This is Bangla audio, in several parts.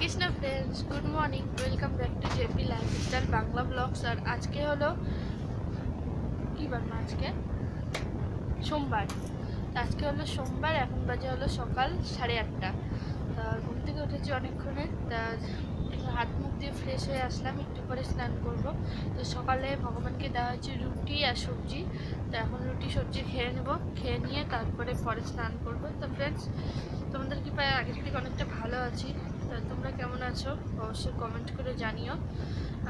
Krishna friends, good morning, welcome back to JP lifestyle Bangla blogs. আর আজকে হলো কি বার না, আজকে সোমবার। আজকে হলো সোমবার, এখন বাজে হলো সকাল 8:30। তা ঘুম থেকে উঠেছি অনেকক্ষণে। তা হাত মুখ দিয়ে ফ্রেশ হয়ে আসলাম, একটু পরে স্নান করব। তো সকালে ভগবানকে দেওয়া হচ্ছে রুটি আর সবজি। তো এখন রুটি সবজি খেয়ে নেব, খেয়ে নিয়ে তারপরে স্নান করব। তো ফ্রেন্ডস, তোমাদের কি পায় আগের থেকে অনেকটা ভালো আছি। তো তোমরা কেমন আছো অবশ্যই কমেন্ট করে জানিও।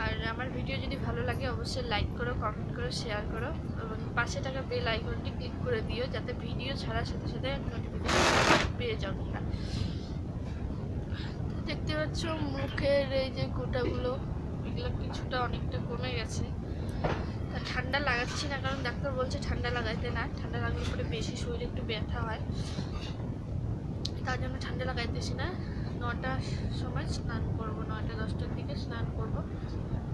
আর আমার ভিডিও যদি ভালো লাগে অবশ্যই লাইক করো, কমেন্ট করো, শেয়ার করো এবং পাশে থাকা বেল আইকনটি ক্লিক করে দিও, যাতে ভিডিও ছাড়ার সাথে সাথে নোটিফিকেশন পেয়ে যাও তোমরা। দেখতে পাচ্ছ মুখের এই যে গোটাগুলো, এগুলো কিছুটা অনেকটা কমে গেছে। ঠান্ডা লাগাচ্ছি না, কারণ ডাক্তার বলছে ঠান্ডা লাগাইতে না, ঠান্ডা লাগলে পরে বেশি শরীরে একটু ব্যথা হয়, তার জন্য ঠান্ডা লাগাইতেছি না। 9টার সময় স্নান করব, 9টা-10টার দিকে স্নান করব।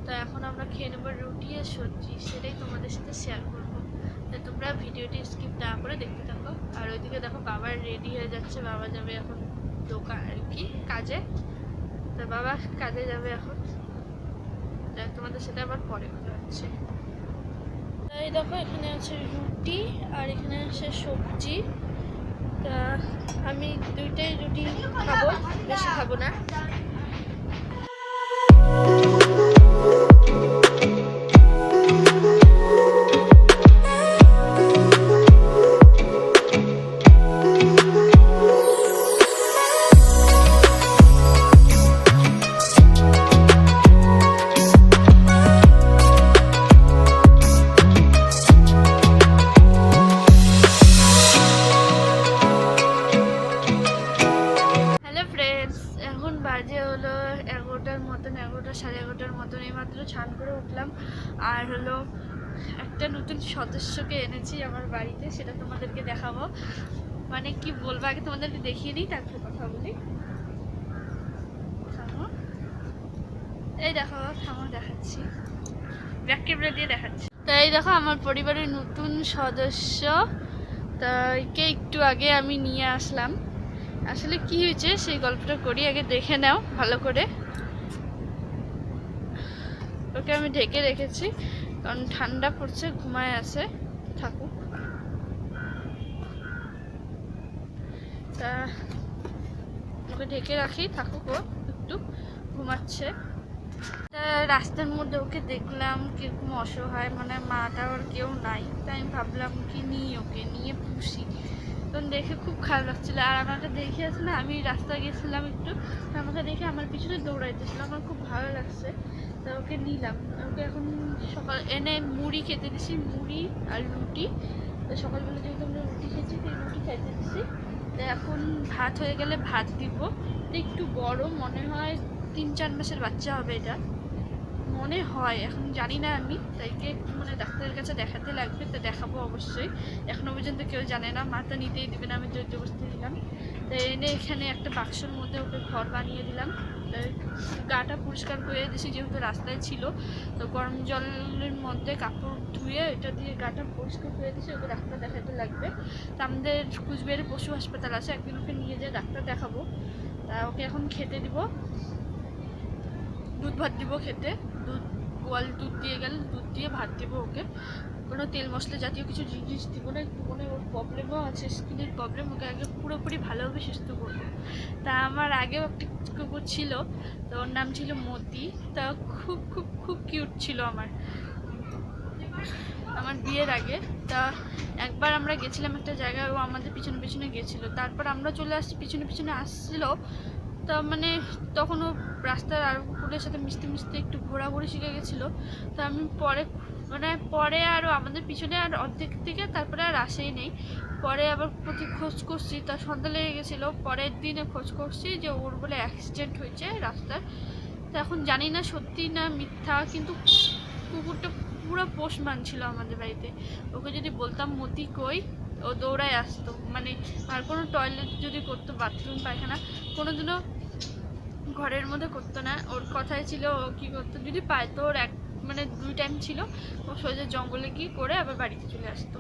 তো এখন আমরা খেয়ে নেবো রুটি আর সবজি, সেটাই তোমাদের সাথে শেয়ার করব। তো তোমরা ভিডিওটি স্কিপ না করে দেখতে থাকো। আর ওইদিকে দেখো বাবা রেডি হয়ে যাচ্ছে, বাবা যাবে এখন দোকান আর কি কাজে। তো বাবা কাজে যাবে এখন, তোমাদের সাথে আবার পরে কথা হচ্ছে। এই দেখো এখানে আছে রুটি আর এখানে আছে সবজি। তা আমি দুইটাই রুটি খাবো, বেশি খাবো না। বাজে হলো 11টার মতন, 11টা সাড়ে 11টার মতন। এইমাত্র স্নান করে উঠলাম। আর হলো একটা নতুন সদস্যকে এনেছি আমার বাড়িতে, সেটা তোমাদেরকে দেখাবো। মানে কি বলবো, আগে তোমাদেরকে দেখিয়ে নিই তারপরে কথা বলি। থামো, এই দেখো, থামো দেখাচ্ছি, ব্যাক ক্যামেরা দিয়ে দেখাচ্ছি। তো এই দেখো আমার পরিবারের নতুন সদস্য। তা একে একটু আগে আমি নিয়ে আসলাম। আসলে কি হয়েছে সেই গল্পটা করি, আগে দেখে নাও ভালো করে। ওকে আমি ঢেকে রেখেছি কারণ ঠান্ডা পড়ছে, ঘুমায় আছে, থাকুক। তা ওকে ঢেকে রাখি, থাকুক, ও একটু ঘুমাচ্ছে। তা রাস্তার মধ্যে ওকে দেখলাম কিরকম অসহায়, মানে মাটা ওর কেউ নাই। তাই আমি ভাবলাম কি নিই, ওকে নিয়ে পুষি। তখন দেখে খুব খারাপ লাগছিলো। আর আমাকে দেখে আছে না, আমি রাস্তায় গেছিলাম একটু, আমাকে দেখে আমার পিছনে দৌড়াইতেছিল, আমার খুব ভালো লাগছে। তো ওকে নিলাম। ওকে এখন সকাল এনে মুড়ি খেতে দিছি, মুড়ি আর রুটি। তো সকালবেলা যেহেতু আমরা রুটি খেয়েছি, সেই রুটি খাইতে দিছি। তো এখন ভাত হয়ে গেলে ভাত দিব। তো একটু বড় মনে হয়, 3-4 মাসের বাচ্চা হবে এটা মনে হয়, এখন জানি না আমি। তাইকে মানে ডাক্তারের কাছে দেখাতে লাগবে, তো দেখাবো অবশ্যই। এখনো পর্যন্ত কেউ জানে না, মা তো নিতেই দেবে না, আমি জোর জবরদস্তি দিলাম। তো এনে এখানে একটা বাক্সর মধ্যে ওকে ঘর বানিয়ে দিলাম। গাটা পরিষ্কার করে দিয়েছি, যেহেতু রাস্তায় ছিল। তো গরম জলের মধ্যে কাপড় ধুয়ে এটা দিয়ে গাটা পরিষ্কার করে দিয়েছি, ওকে ডাক্তার দেখাতে লাগবে। তো আমাদের কুচবিহারে পশু হাসপাতাল আছে, একদিন ওকে নিয়ে যেয়ে ডাক্তার দেখাবো। তা ওকে এখন খেতে দিব, দুধ ভাত দিব খেতে। দুধ গোয়াল দুধ দিয়ে গেলে দুধ দিয়ে ভাত দেবো ওকে। কোনো তেল মশলা জাতীয় কিছু জিনিস দিব না। একটু মানে ওর প্রবলেমও আছে, স্কিনের প্রবলেম, ওকে আগে পুরোপুরি ভালোভাবে সুস্থ করবো। তা আমার আগেও একটা কুকুর ছিল, তো ওর নাম ছিল মতি। তা খুব খুব খুব কিউট ছিল আমার বিয়ের আগে। তা একবার আমরা গেছিলাম একটা জায়গায়, ও আমাদের পিছনে পিছনে গেছিলো, তারপর আমরা চলে আসছি, পিছনে পিছনে আসছিলো। তা মানে তখন ও রাস্তার আর কুকুরের সাথে মিশতে মিশতে একটু ঘোরাঘুরি শিখে গেছিলো। তো আমি পরে আরও আমাদের পিছনে আর অর্ধেক থেকে তারপরে আর আসেই নেই। পরে আবার প্রতি খোঁজ করছি, তার সন্ধ্যা লেগে গেছিলো। পরের দিনে খোঁজ করছি যে ওর বলে অ্যাক্সিডেন্ট হয়েছে রাস্তার। তো এখন জানি না সত্যি না মিথ্যা, কিন্তু কুকুরটা পুরো পোষ মানছিল আমাদের বাড়িতে। ওকে যদি বলতাম মতি কই, ও দৌড়ায় আসতো। মানে আর কোনো টয়লেট যদি করতো, বাথরুম পায়খানা কোনোদিনও ঘরের মধ্যে করতো না। ওর কথাই ছিল ও কী করতো, যদি পাইতো, ওর মানে 2 টাইম ছিল, ও সোজা জঙ্গলে গিয়ে করে আবার বাড়িতে চলে আসতো।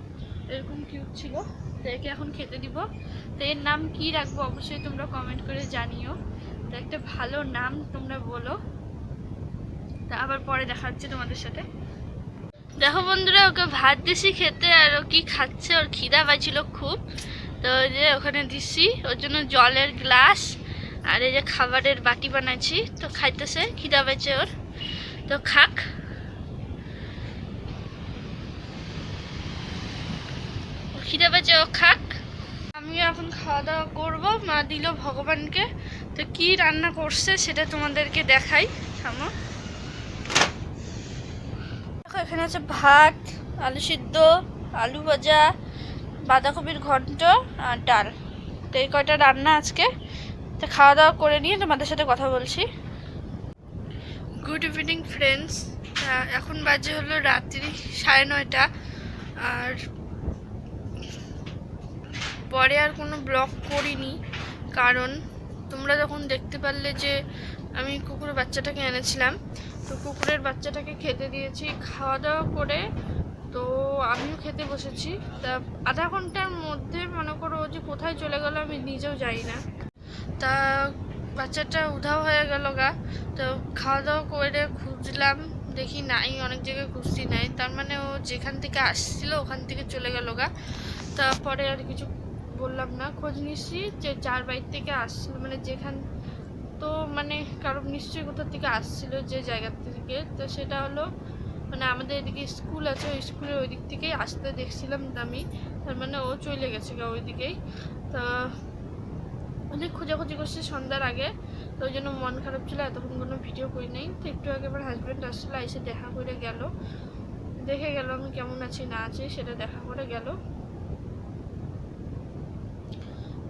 এরকম কিউট ছিল। তো একে এখন খেতে দিব। তো এর নাম কী রাখবো অবশ্যই তোমরা কমেন্ট করে জানিও। তো একটা ভালো নাম তোমরা বলো। তা আবার পরে দেখা হচ্ছে তোমাদের সাথে। দেখো বন্ধুরা, ওকে ভাত দিছি খেতে, আর ও কি খাচ্ছে, ওর খিদা পাইছিল খুব। তো ওই যে ওখানে দিছি ওর জন্য জলের গ্লাস, আর এই যে খাবারের বাটি বানাইছি, তো খাইতেছে, খিদা পাইছে ওর, তো খাক। খিদে পেয়েছে, ও খাক। আমি এখন খাওয়া দাওয়া করবো, মা দিল ভগবানকে। তো কি রান্না করছে সেটা তোমাদেরকে দেখাই, থামো। দেখো এখানে আছে ভাত, আলু সিদ্ধ, আলু ভাজা, বাঁধাকপির ঘন্ট আর ডাল। তো এই কয়টা রান্না আজকে। তো খাওয়া দাওয়া করে নিয়ে তোমাদের সাথে কথা বলছি। Good evening friends. এখন বাজে হলো রাত্রি 9:30। আর পরে আর কোনো ব্লগ করিনি, কারণ তোমরা যখন দেখতে পারলে যে আমি কুকুরের বাচ্চাটাকে এনেছিলাম, তো কুকুরের বাচ্চাটাকে খেতে দিয়েছি, খাওয়া দাওয়া করে তো আমিও খেতে বসেছি। তা আধা ঘন্টার মধ্যে মনে করো যে কোথায় চলে গেল আমি নিজেও জানি না। তা বাচ্চাটা উধাও হয়ে গেল গা। তো খাওয়া দাওয়া করে খুঁজলাম, দেখি নাই, অনেক জায়গায় খুঁজছি নাই, তার মানে ও যেখান থেকে আসছিল ওখান থেকে চলে গেল গা। তারপরে আর কিছু বললাম না, খোঁজ নিচ্ছি যে যার বাড়ি থেকে আসছিল, মানে যেখান, তো মানে কারণ নিশ্চয়ই কোথা থেকে আসছিল যে জায়গা থেকে, তো সেটা হলো মানে আমাদের এদিকে স্কুল আছে, ওই স্কুলের ওই দিক থেকেই আসতে দেখছিলাম আমি, তার মানে ও চলে গেছে গা ওই দিকেই। তো অনেক খোঁজাখুঁজি করছি সন্ধ্যার আগে, তো ওই জন্য মন খারাপ ছিল, এতক্ষণ কোনো ভিডিও করি নাই। তো একটু আগে আমার হাজব্যান্ড আসছিল, এসে দেখা করে গেল, দেখে গেল আমি কেমন আছি না আছি, সেটা দেখা করে গেল।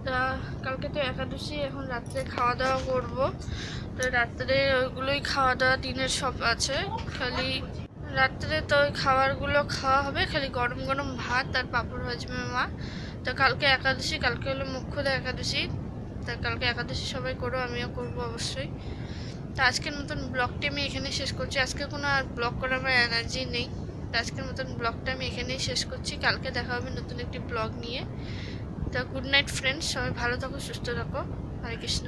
তা কালকে তো একাদশী, এখন রাত্রে খাওয়া দাওয়া করবো। তো রাত্রে ওইগুলোই খাওয়া দাওয়া, দিনের সব আছে, খালি রাত্রে তো ওই খাবারগুলো খাওয়া হবে, খালি গরম গরম ভাত আর পাঁপড় ভাজবে মা। তো কালকে একাদশী, কালকে হলো মুখ্যদা একাদশী। তা কালকে একাদশী সবাই করো, আমিও করবো অবশ্যই। তো আজকের মতন ব্লগটি আমি এখানে শেষ করছি, আজকে কোনো আর ব্লগ করার আমার এনার্জি নেই। তো আজকের মতন ব্লগটা আমি এখানেই শেষ করছি, কালকে দেখা হবে নতুন একটি ব্লগ নিয়ে। তো গুড নাইট ফ্রেন্ডস, সবাই ভালো থাকো, সুস্থ থাকো, হরে কৃষ্ণ।